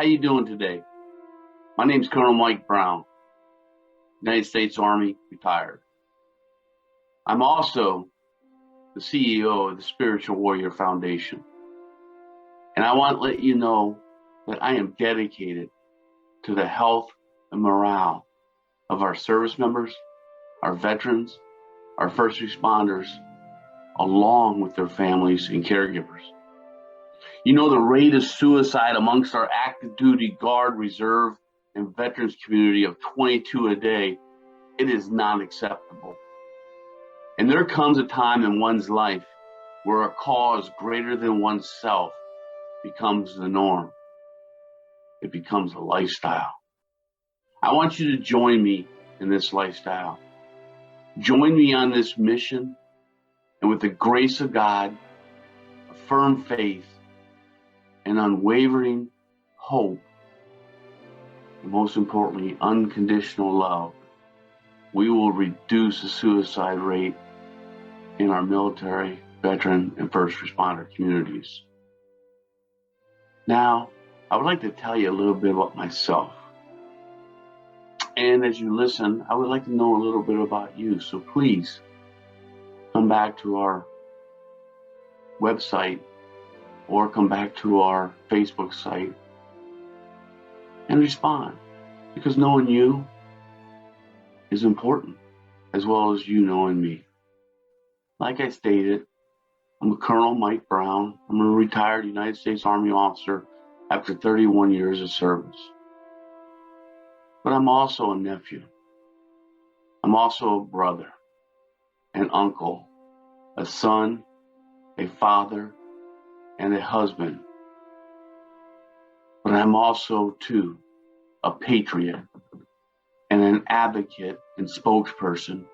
How you doing today? My name's Colonel Mike Brown, United States Army, retired. I'm also the CEO of the Spiritual Warrior Foundation. And I want to let you know that I am dedicated to the health and morale of our service members, our veterans, our first responders, along with their families and caregivers. You know, the rate of suicide amongst our active duty Guard, Reserve, and Veterans community of 22 a day, it is not acceptable. And there comes a time in one's life where a cause greater than oneself becomes the norm. It becomes a lifestyle. I want you to join me in this lifestyle. Join me on this mission, and with the grace of God, a firm faith, and unwavering hope, and most importantly, unconditional love, we will reduce the suicide rate in our military, veteran, and first responder communities. Now, I would like to tell you a little bit about myself. And as you listen, I would like to know a little bit about you. So please come back to our website or come back to our Facebook site and respond, because knowing you is important, as well as you knowing me. Like I stated, I'm Colonel Mike Brown. I'm a retired United States Army officer after 31 years of service. But I'm also a nephew. I'm also a brother, an uncle, a son, a father, and a husband. But I'm also, too, a patriot and an advocate and spokesperson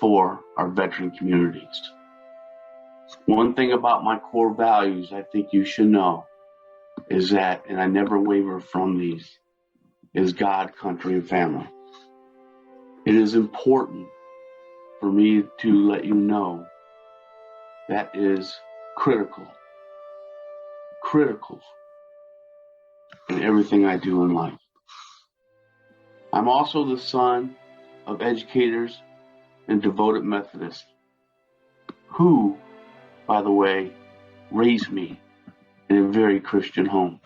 for our veteran communities. One thing about my core values I think you should know is that, and I never waver from these, is God, country, and family. It is important for me to let you know that is critical in everything I do in life. I'm also the son of educators and devoted Methodists who, by the way, raised me in a very Christian home.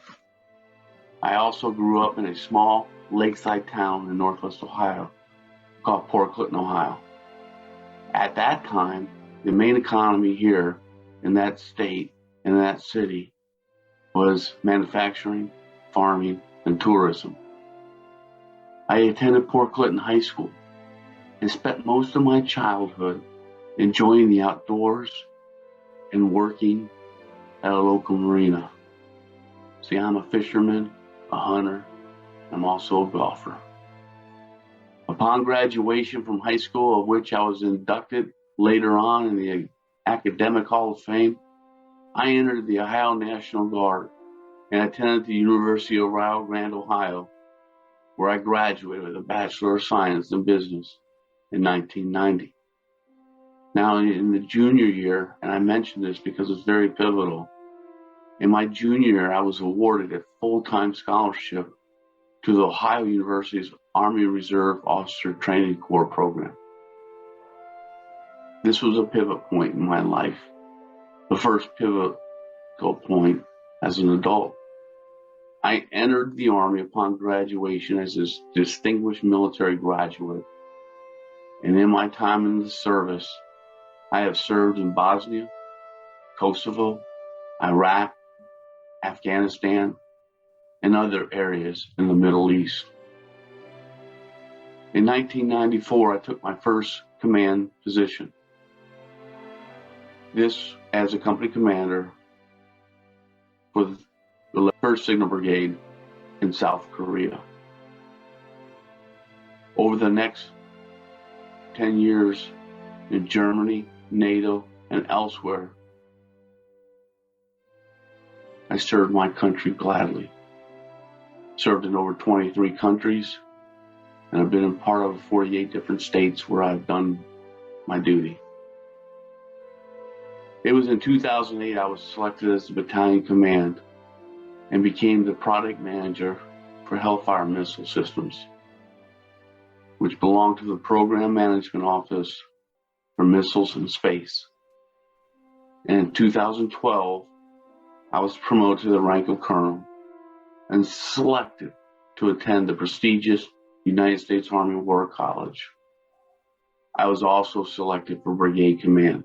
I also grew up in a small lakeside town in Northwest Ohio called Port Clinton, Ohio. At that time, the main economy here in that state, in that city, was manufacturing, farming, and tourism. I attended Port Clinton High School and spent most of my childhood enjoying the outdoors and working at a local marina. See, I'm a fisherman, a hunter, I'm also a golfer. Upon graduation from high school, of which I was inducted later on in the Academic Hall of Fame, I entered the Ohio National Guard and attended the University of Rio Grande, Ohio, where I graduated with a Bachelor of Science in Business in 1990. Now, in the junior year, and I mention this because it's very pivotal, in my junior year, I was awarded a full-time scholarship to the Ohio University's Army Reserve Officer Training Corps program. This was a pivot point in my life, the first pivotal point as an adult. I entered the Army upon graduation as a distinguished military graduate. And in my time in the service, I have served in Bosnia, Kosovo, Iraq, Afghanistan, and other areas in the Middle East. In 1994, I took my first command position. This as a company commander for the 1st Signal Brigade in South Korea. Over the next 10 years in Germany, NATO, and elsewhere, I served my country gladly. Served in over 23 countries, and I've been a part of 48 different states where I've done my duty. It was in 2008 I was selected as the battalion command and became the product manager for Hellfire Missile Systems, which belonged to the Program Management Office for Missiles and Space. And in 2012, I was promoted to the rank of colonel and selected to attend the prestigious United States Army War College. I was also selected for brigade command.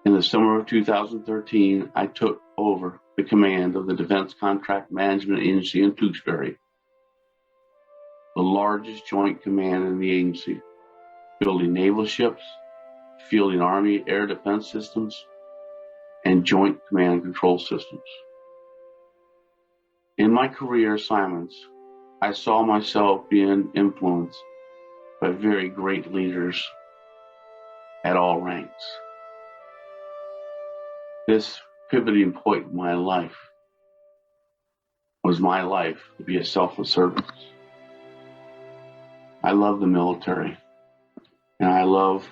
In the summer of 2013, I took over the command of the Defense Contract Management Agency in Tewksbury, the largest joint command in the agency, building naval ships, fielding Army air defense systems, and joint command and control systems. In my career assignments, I saw myself being influenced by very great leaders at all ranks. This pivoting point in my life was my life to be a selfless servant. I love the military, and I love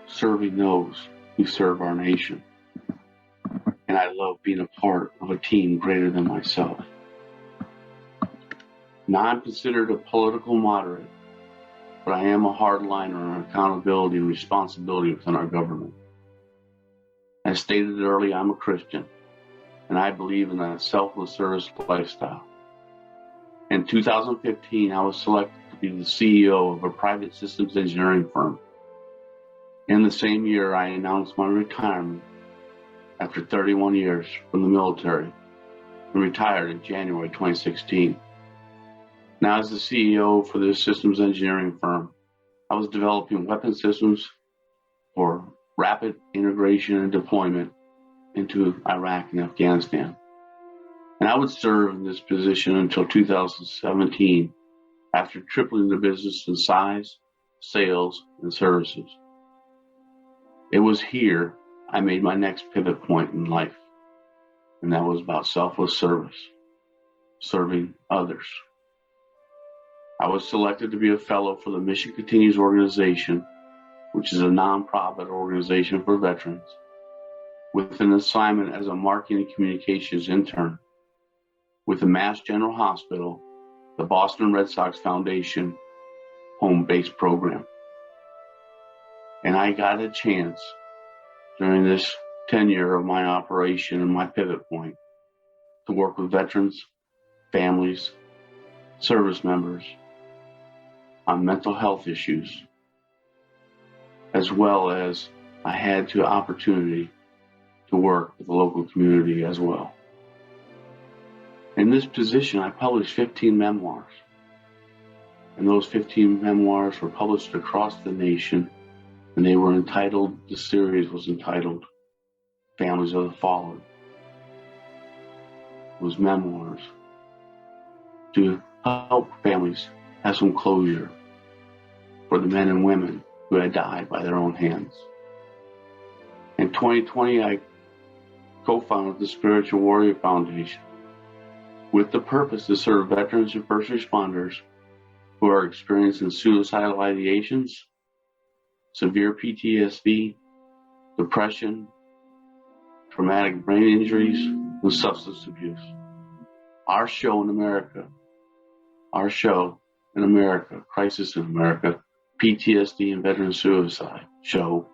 serving those who serve our nation. And I love being a part of a team greater than myself. Now, I'm considered a political moderate, but I am a hardliner on accountability and responsibility within our government. As stated earlier, I'm a Christian, and I believe in a selfless service lifestyle. In 2015, I was selected to be the CEO of a private systems engineering firm. In the same year, I announced my retirement after 31 years from the military and retired in January 2016. Now, as the CEO for this systems engineering firm, I was developing weapon systems for rapid integration and deployment into Iraq and Afghanistan. And I would serve in this position until 2017, after tripling the business in size, sales, and services. It was here I made my next pivot point in life, and that was about selfless service, serving others. I was selected to be a fellow for the Mission Continues organization, which is a nonprofit organization for veterans, with an assignment as a marketing and communications intern with the Mass General Hospital, the Boston Red Sox Foundation home-based program. And I got a chance during this tenure of my operation and my pivot point to work with veterans, families, service members on mental health issues, as well as I had the opportunity to work with the local community as well. In this position, I published 15 memoirs, and those 15 memoirs were published across the nation, and they were entitled, the series was entitled Families of the Fallen. It was memoirs to help families have some closure for the men and women who had died by their own hands. In 2020, I co-founded the Spiritual Warrior Foundation with the purpose to serve veterans and first responders who are experiencing suicidal ideations, severe PTSD, depression, traumatic brain injuries, and substance abuse. Our show in America, Crisis in America, PTSD and Veteran Suicide show,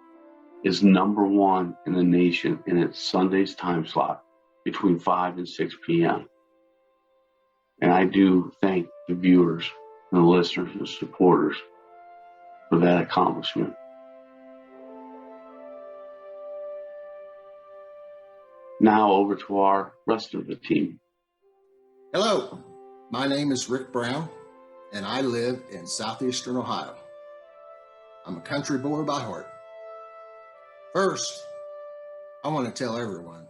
is #1 in the nation in its Sunday's time slot between 5 and 6 p.m. And I do thank the viewers and the listeners and supporters for that accomplishment. Now over to our rest of the team. Hello, my name is Rick Brown, and I live in southeastern Ohio. I'm a country boy by heart. First, I want to tell everyone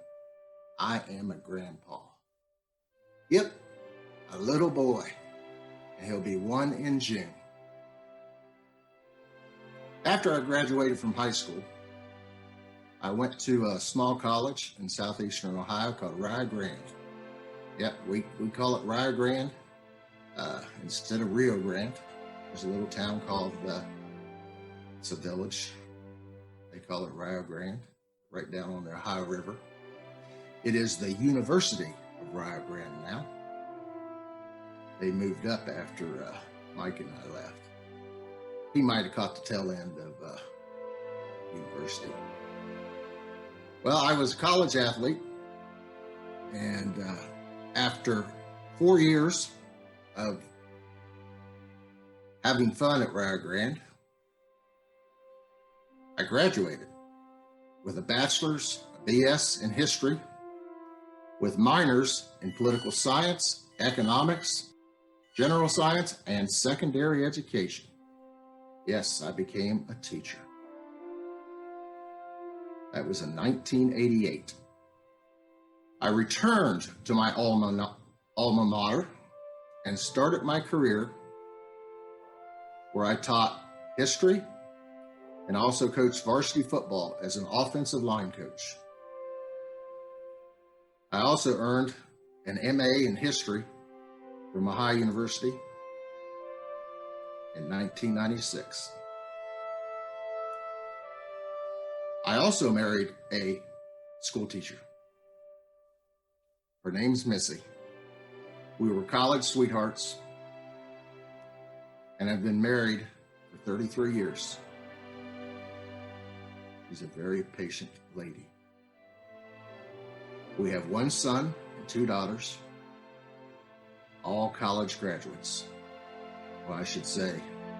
I am a grandpa. Yep, a little boy, and he'll be 1 in June. After I graduated from high school, I went to a small college in southeastern Ohio called Rio Grande. Yep, we call it Rio Grande instead of Rio Grande. There's a little town called, it's a village. They call it Rio Grande, right down on the Ohio River. It is the University of Rio Grande now. They moved up after Mike and I left. He might have caught the tail end of university. Well, I was a college athlete, and after 4 years of having fun at Rio Grande, I graduated with a bachelor's, a BS in history, with minors in political science, economics, general science, and secondary education. Yes, I became a teacher. That was in 1988. I returned to my alma mater and started my career where I taught history and also coached varsity football as an offensive line coach. I also earned an MA in history from Ohio University in 1996. I also married a school teacher. Her name's Missy. We were college sweethearts and have been married for 33 years. She's a very patient lady. We have one son and 2 daughters, all college graduates. Well, I should say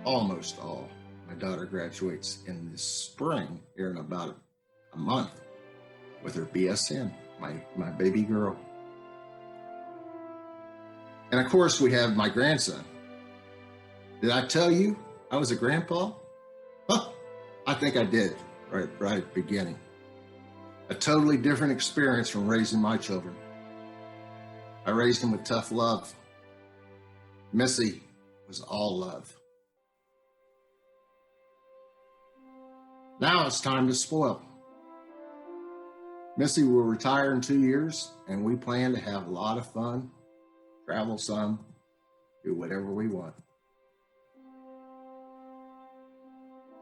almost all. My daughter graduates in the spring, here in about a month, with her BSN, my baby girl. And of course, we have my grandson. Did I tell you I was a grandpa? Huh, I think I did, right at the beginning. A totally different experience from raising my children. I raised them with tough love. Missy was all love. Now it's time to spoil. Missy will retire in 2 years, and we plan to have a lot of fun, travel some, do whatever we want.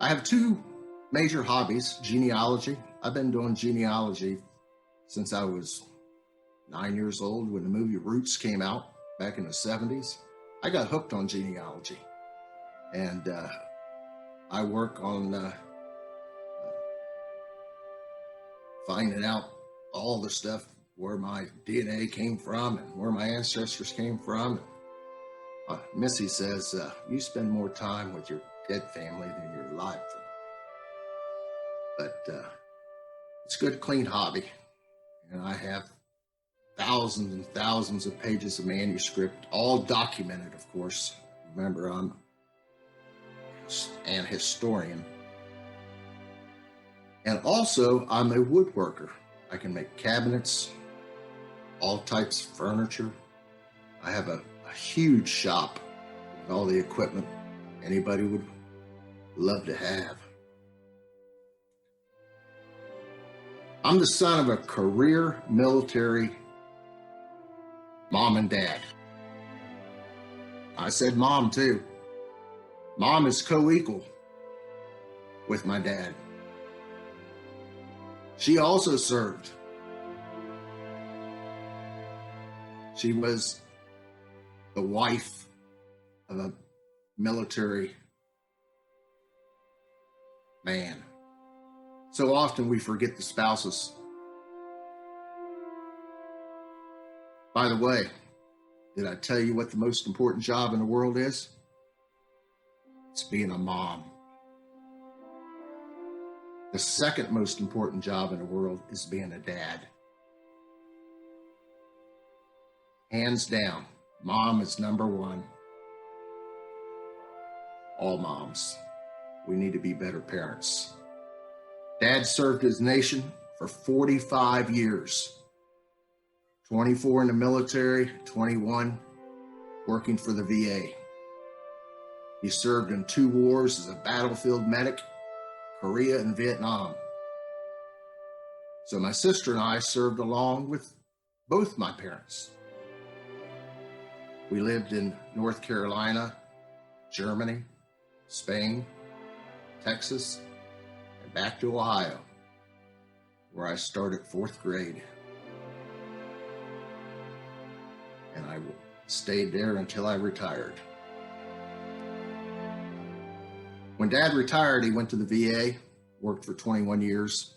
I have 2 major hobbies: genealogy. I've been doing genealogy since I was 9 years old when the movie Roots came out back in the 70s. I got hooked on genealogy, and I work on finding out all the stuff, where my DNA came from and where my ancestors came from. Missy says, you spend more time with your dead family than your live family. But it's a good, clean hobby. And I have thousands and thousands of pages of manuscript, all documented, of course. Remember, I'm an historian. And also, I'm a woodworker. I can make cabinets, all types of furniture. I have a huge shop with all the equipment anybody would love to have. I'm the son of a career military mom and dad. I said mom too. Mom is co-equal with my dad. She also served. She was the wife of a military man. So often we forget the spouses. By the way, did I tell you what the most important job in the world is? It's being a mom. The second most important job in the world is being a dad. Hands down, mom is number one. All moms, we need to be better parents. Dad served his nation for 45 years, 24 in the military, 21 working for the VA. He served in 2 wars as a battlefield medic, Korea and Vietnam. So my sister and I served along with both my parents. We lived in North Carolina, Germany, Spain, Texas, and back to Ohio, where I started 4th grade. I stayed there until I retired. When Dad retired, he went to the VA, worked for 21 years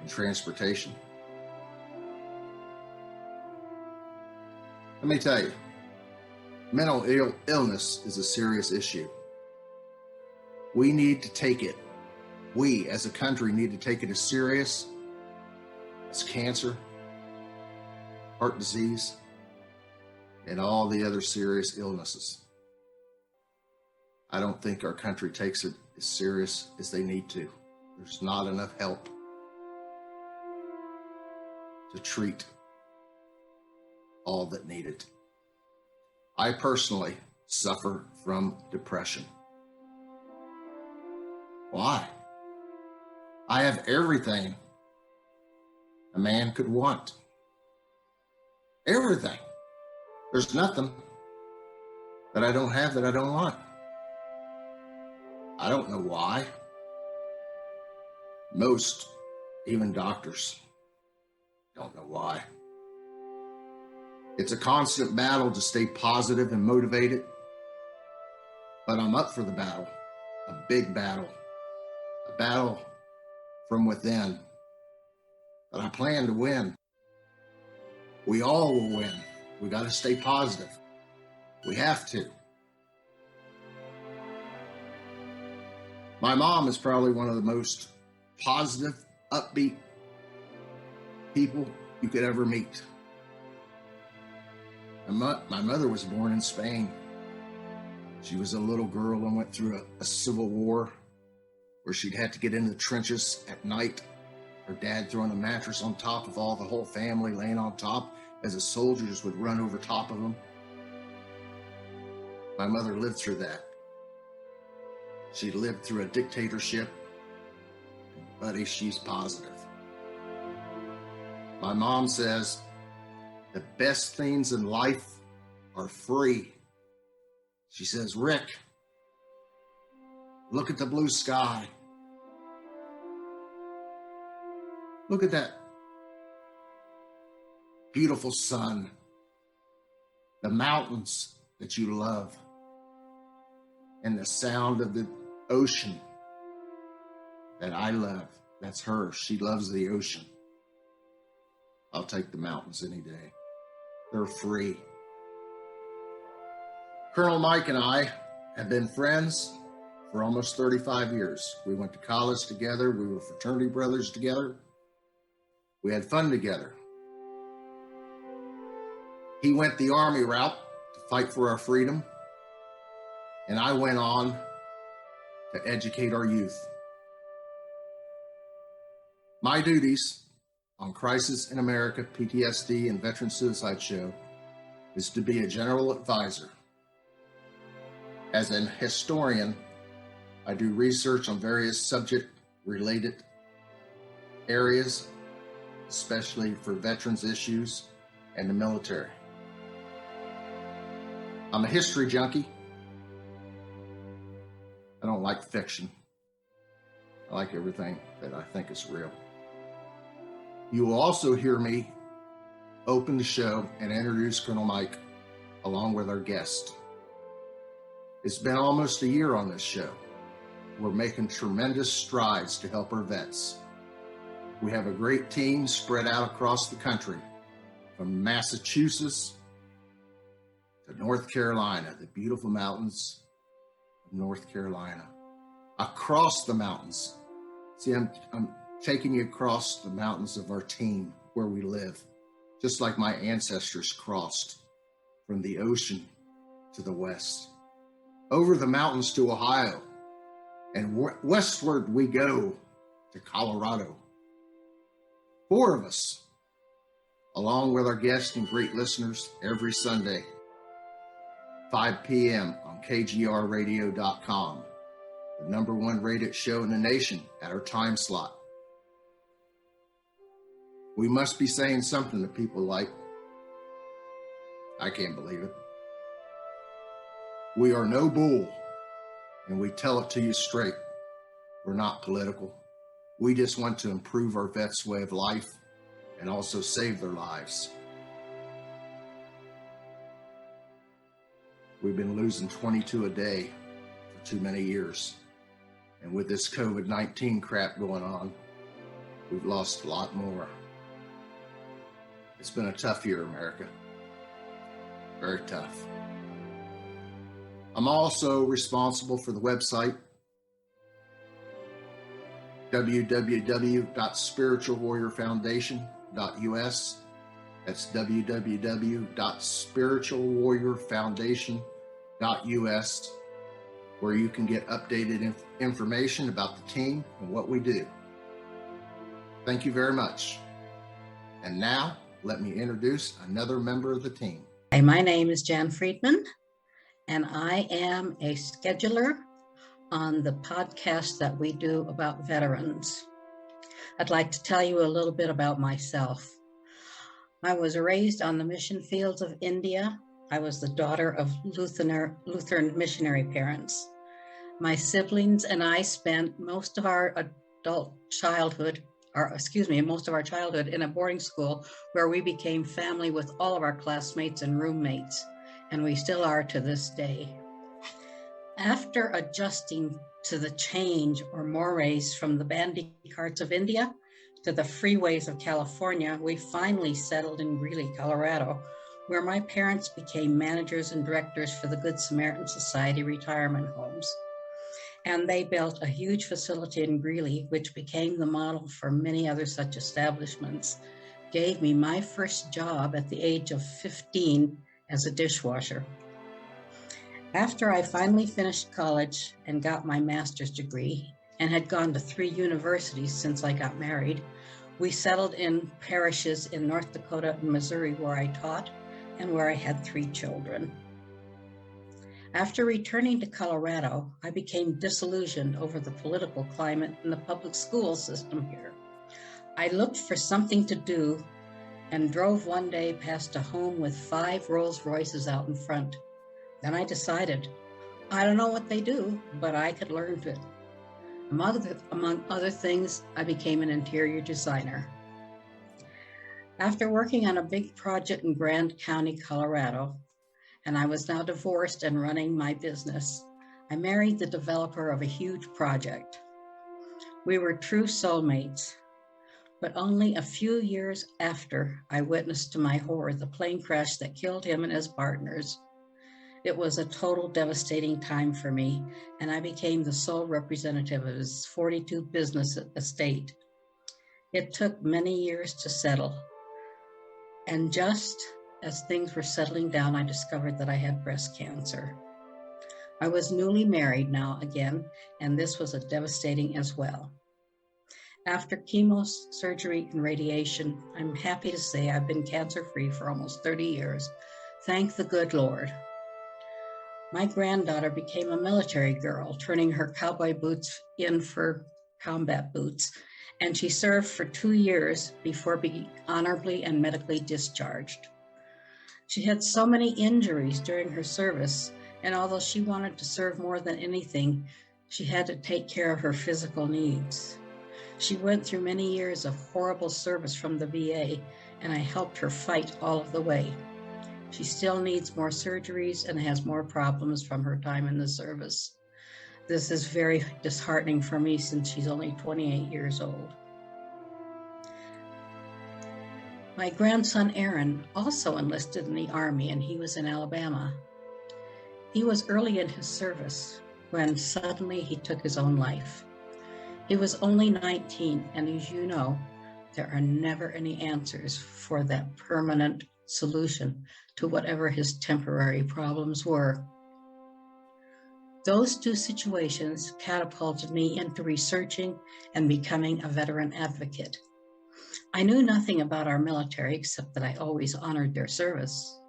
in transportation. Let me tell you, mental illness is a serious issue. We need to take it. We, as a country, need to take it as serious as cancer, heart disease, and all the other serious illnesses. I don't think our country takes it as serious as they need to. There's not enough help to treat all that need it. I personally suffer from depression. Why? I have everything a man could want. Everything. There's nothing that I don't have that I don't want. I don't know why. Most, even doctors, don't know why. It's a constant battle to stay positive and motivated, but I'm up for the battle, a big battle, a battle from within that I plan to win. We all will win. We got to stay positive. We have to. My mom is probably one of the most positive, upbeat people you could ever meet. My mother was born in Spain. She was a little girl and went through a civil war where she'd had to get into the trenches at night. Her dad throwing a mattress on top of the whole family, laying on top as the soldiers would run over top of them. My mother lived through that. She lived through a dictatorship. Buddy, she's positive. My mom says the best things in life are free. She says, Rick, look at the blue sky. Look at that beautiful sun, the mountains that you love, and the sound of the ocean that I love. That's her. She loves the ocean. I'll take the mountains any day. They're free. Colonel Mike and I have been friends for almost 35 years. We went to college together. We were fraternity brothers together. We had fun together. He went the Army route to fight for our freedom, and I went on to educate our youth. My duties on Crisis in America, PTSD, and Veteran Suicide Show is to be a general advisor. As an historian, I do research on various subject-related areas, especially for veterans issues and the military. I'm a history junkie. I don't like fiction. I like everything that I think is real. You will also hear me open the show and introduce Colonel Mike along with our guest. It's been almost a year on this show. We're making tremendous strides to help our vets. We have a great team spread out across the country, from Massachusetts to North Carolina, the beautiful mountains of North Carolina, across the mountains. See, I'm taking you across the mountains of our team where we live, just like my ancestors crossed from the ocean to the west, over the mountains to Ohio, and westward we go to Colorado. 4 of us, along with our guests and great listeners, every Sunday, 5 p.m. on kgrradio.com, the #1 rated show in the nation at our time slot. We must be saying something that people like. I can't believe it. We are no bull, and we tell it to you straight. We're not political. We just want to improve our vets' way of life and also save their lives. We've been losing 22 a day for too many years. And with this COVID-19 crap going on, we've lost a lot more. It's been a tough year, America. Very tough. I'm also responsible for the website www.spiritualwarriorfoundation.us. That's www.spiritualwarriorfoundation.us, where you can get updated information about the team and what we do. Thank you very much. And now, let me introduce another member of the team. Hi, my name is Jayne Friedman, and I am a scheduler on the podcast that we do about veterans. I'd like to tell you a little bit about myself. I was raised on the mission fields of India. I was the daughter of Lutheran missionary parents. My siblings and I spent most of our childhood in a boarding school where we became family with all of our classmates and roommates, and we still are to this day. After adjusting to the change or mores from the bandy carts of India to the freeways of California, we finally settled in Greeley, Colorado, where my parents became managers and directors for the Good Samaritan Society retirement homes. And they built a huge facility in Greeley, which became the model for many other such establishments. Gave me my first job at the age of 15 as a dishwasher. After I finally finished college and got my master's degree and had gone to 3 universities since I got married, we settled in parishes in North Dakota and Missouri where I taught and where I had 3 children. After returning to Colorado, I became disillusioned over the political climate in the public school system here. I looked for something to do and drove one day past a home with 5 Rolls Royces out in front. Then I decided, I don't know what they do, but I could learn it. Among other things, I became an interior designer. After working on a big project in Grand County, Colorado, and I was now divorced and running my business, I married the developer of a huge project. We were true soulmates, but only a few years after I witnessed to my horror the plane crash that killed him and his partners. It was a total devastating time for me, and I became the sole representative of his 42 business estate. It took many years to settle, and just as things were settling down, I discovered that I had breast cancer. I was newly married now again, and this was devastating as well. After chemo, surgery, and radiation, I'm happy to say I've been cancer-free for almost 30 years. Thank the good Lord. My granddaughter became a military girl, turning her cowboy boots in for combat boots, and she served for 2 years before being honorably and medically discharged. She had so many injuries during her service, and although she wanted to serve more than anything, she had to take care of her physical needs. She went through many years of horrible service from the VA, and I helped her fight all of the way. She still needs more surgeries and has more problems from her time in the service. This is very disheartening for me since she's only 28 years old. My grandson Aaron also enlisted in the Army, and he was in Alabama. He was early in his service when suddenly he took his own life. He was only 19, and as you know, there are never any answers for that permanent solution to whatever his temporary problems were. Those 2 situations catapulted me into researching and becoming a veteran advocate. I knew nothing about our military except that I always honored their service.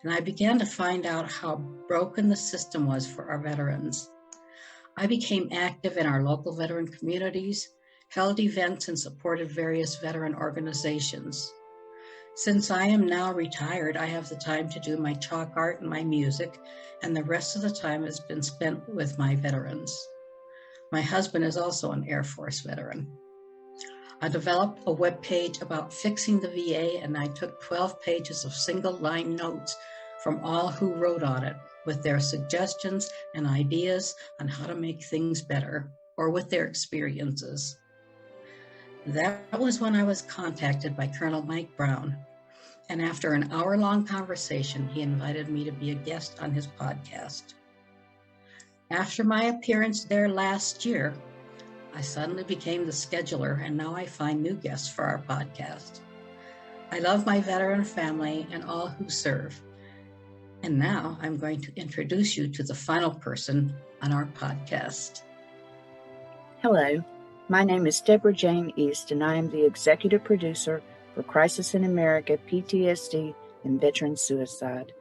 And I began to find out how broken the system was for our veterans. I became active in our local veteran communities, held events, and supported various veteran organizations. Since I am now retired, I have the time to do my chalk art and my music, and the rest of the time has been spent with my veterans. My husband is also an Air Force veteran. I developed a webpage about fixing the VA, and I took 12 pages of single-line notes from all who wrote on it. with their suggestions and ideas on how to make things better, or with their experiences. That was when I was contacted by Colonel Mike Brown, and after an hour-long conversation, he invited me to be a guest on his podcast. After my appearance there last year, I suddenly became the scheduler, and now I find new guests for our podcast. I love my veteran family and all who serve. And now I'm going to introduce you to the final person on our podcast. Hello, my name is Debra Jayne East, and I am the executive producer for Crisis in America, PTSD, and Veteran Suicide.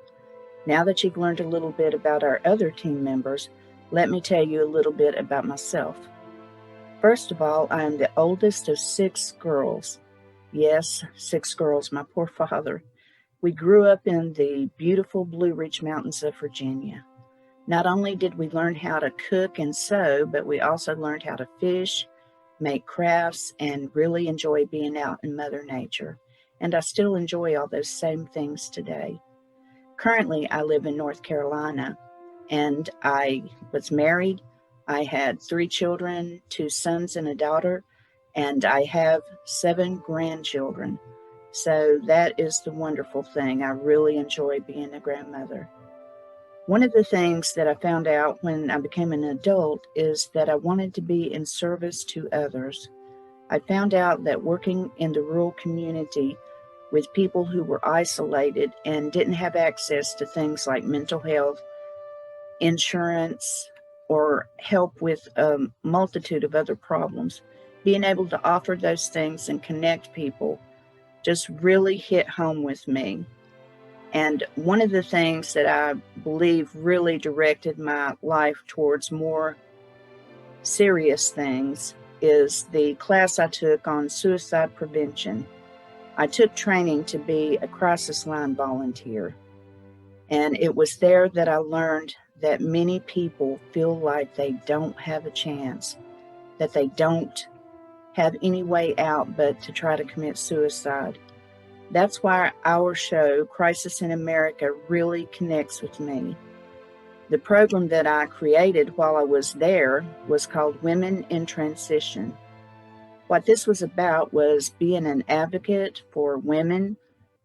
Now that you've learned a little bit about our other team members, let me tell you a little bit about myself. First of all, I am the oldest of 6 girls. Yes, 6 girls, my poor father. We grew up in the beautiful Blue Ridge Mountains of Virginia. Not only did we learn how to cook and sew, but we also learned how to fish, make crafts, and really enjoy being out in Mother Nature. And I still enjoy all those same things today. Currently, I live in North Carolina, and I was married. I had 3 children, 2 sons and a daughter, and I have 7 grandchildren. So that is the wonderful thing. I really enjoy being a grandmother. One of the things that I found out when I became an adult is that I wanted to be in service to others. I found out that working in the rural community with people who were isolated and didn't have access to things like mental health, insurance, or help with a multitude of other problems, being able to offer those things and connect people just really hit home with me. And one of the things that I believe really directed my life towards more serious things is the class I took on suicide prevention. I took training to be a crisis line volunteer. And it was there that I learned that many people feel like they don't have a chance, that they don't have any way out but to try to commit suicide. That's why our show, Crisis in America, really connects with me. The program that I created while I was there was called Women in Transition. What this was about was being an advocate for women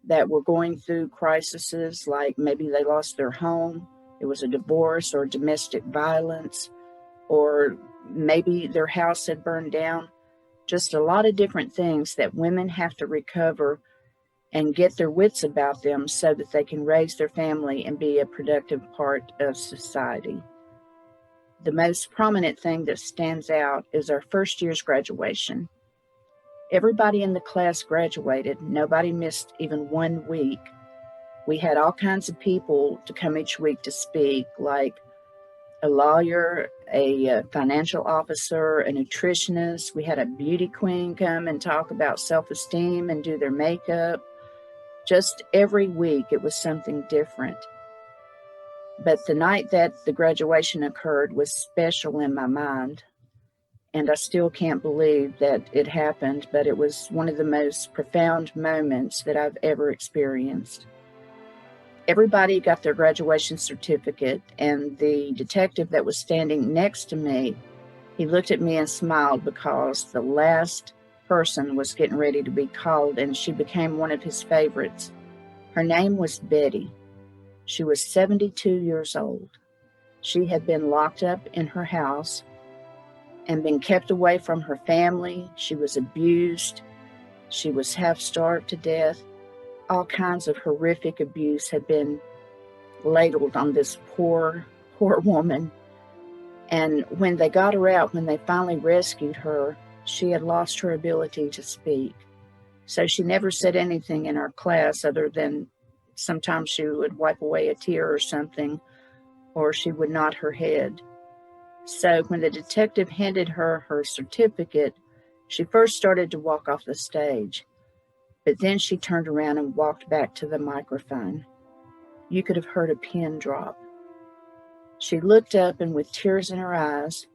that were going through crises, like maybe they lost their home, it was a divorce or domestic violence, or maybe their house had burned down. Just a lot of different things that women have to recover and get their wits about them so that they can raise their family and be a productive part of society. The most prominent thing that stands out is our first year's graduation. Everybody in the class graduated. Nobody missed even 1 week. We had all kinds of people to come each week to speak, like a lawyer, a financial officer, a nutritionist. We had a beauty queen come and talk about self-esteem and do their makeup. Just every week it was something different. But the night that the graduation occurred was special in my mind. And I still can't believe that it happened, but it was one of the most profound moments that I've ever experienced. Everybody got their graduation certificate, and the detective that was standing next to me, he looked at me and smiled because the last person was getting ready to be called, and she became one of his favorites. Her name was Betty. She was 72 years old. She had been locked up in her house and been kept away from her family. She was abused. She was half starved to death. All kinds of horrific abuse had been ladled on this poor woman. And when they got her out, when they finally rescued her, she had lost her ability to speak. So she never said anything in our class other than sometimes she would wipe away a tear or something, or she would nod her head. So when the detective handed her her certificate, she first started to walk off the stage, but then she turned around and walked back to the microphone. You could have heard a pin drop. She looked up, and with tears in her eyes,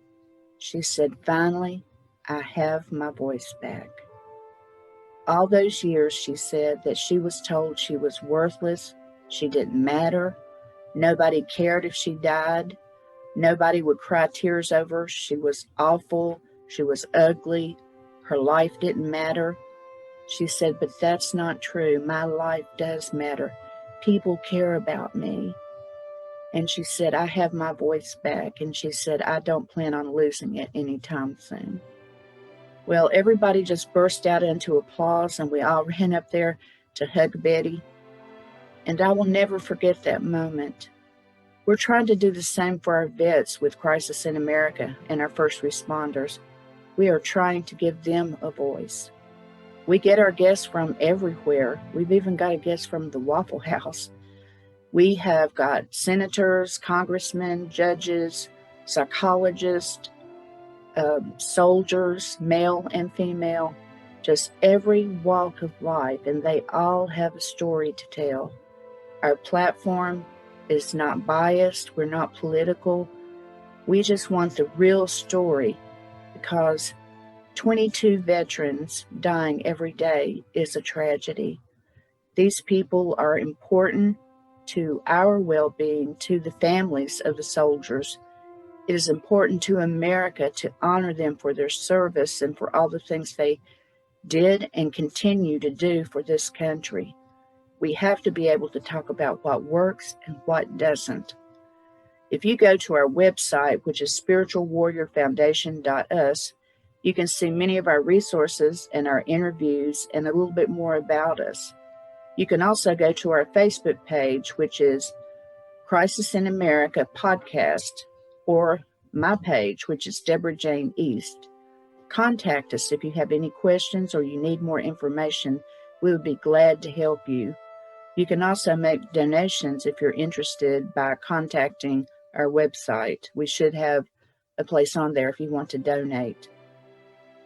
she said, "Finally, I have my voice back." All those years, she said, that she was told she was worthless, she didn't matter, Nobody cared if she died. Nobody would cry tears over her. She was awful. She was ugly. Her life didn't matter. She said, but that's not true. My life does matter. People care about me. And she said, I have my voice back. And she said, I don't plan on losing it anytime soon. Well, everybody just burst out into applause, and we all ran up there to hug Betty. And I will never forget that moment. We're trying to do the same for our vets with Crisis in America and our first responders. We are trying to give them a voice. We get our guests from everywhere. We've even got a guest from the Waffle House. We have got senators, congressmen, judges, psychologists, soldiers, male and female, just every walk of life, and they all have a story to tell. Our platform is not biased. We're not political. We just want the real story, because 22 veterans dying every day is a tragedy. These people are important to our well-being, to the families of the soldiers. It is important to America to honor them for their service and for all the things they did and continue to do for this country. We have to be able to talk about what works and what doesn't. If you go to our website, which is spiritualwarriorfoundation.us, you can see many of our resources and our interviews and a little bit more about us. You can also go to our Facebook page, which is Crisis in America Podcast, or my page, which is Debra Jayne East. Contact us if you have any questions or you need more information. We would be glad to help you. You can also make donations if you're interested by contacting our website. We should have a place on there if you want to donate.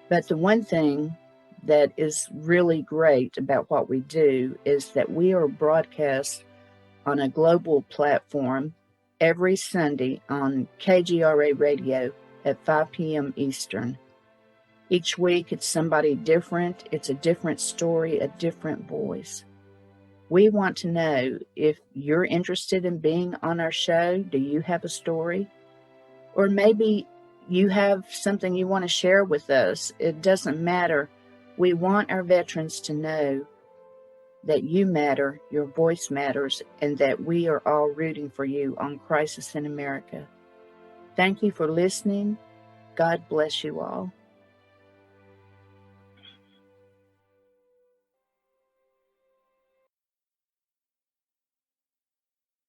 But the one thing that is really great about what we do is that we are broadcast on a global platform every Sunday on KGRA radio at 5 p.m. Eastern. Each week it's somebody different. It's a different story, a different voice. We want to know if you're interested in being on our show. Do you have a story? Or maybe you have something you want to share with us. It doesn't matter. We want our veterans to know that you matter, your voice matters, and that we are all rooting for you on Crisis in America. Thank you for listening. God bless you all.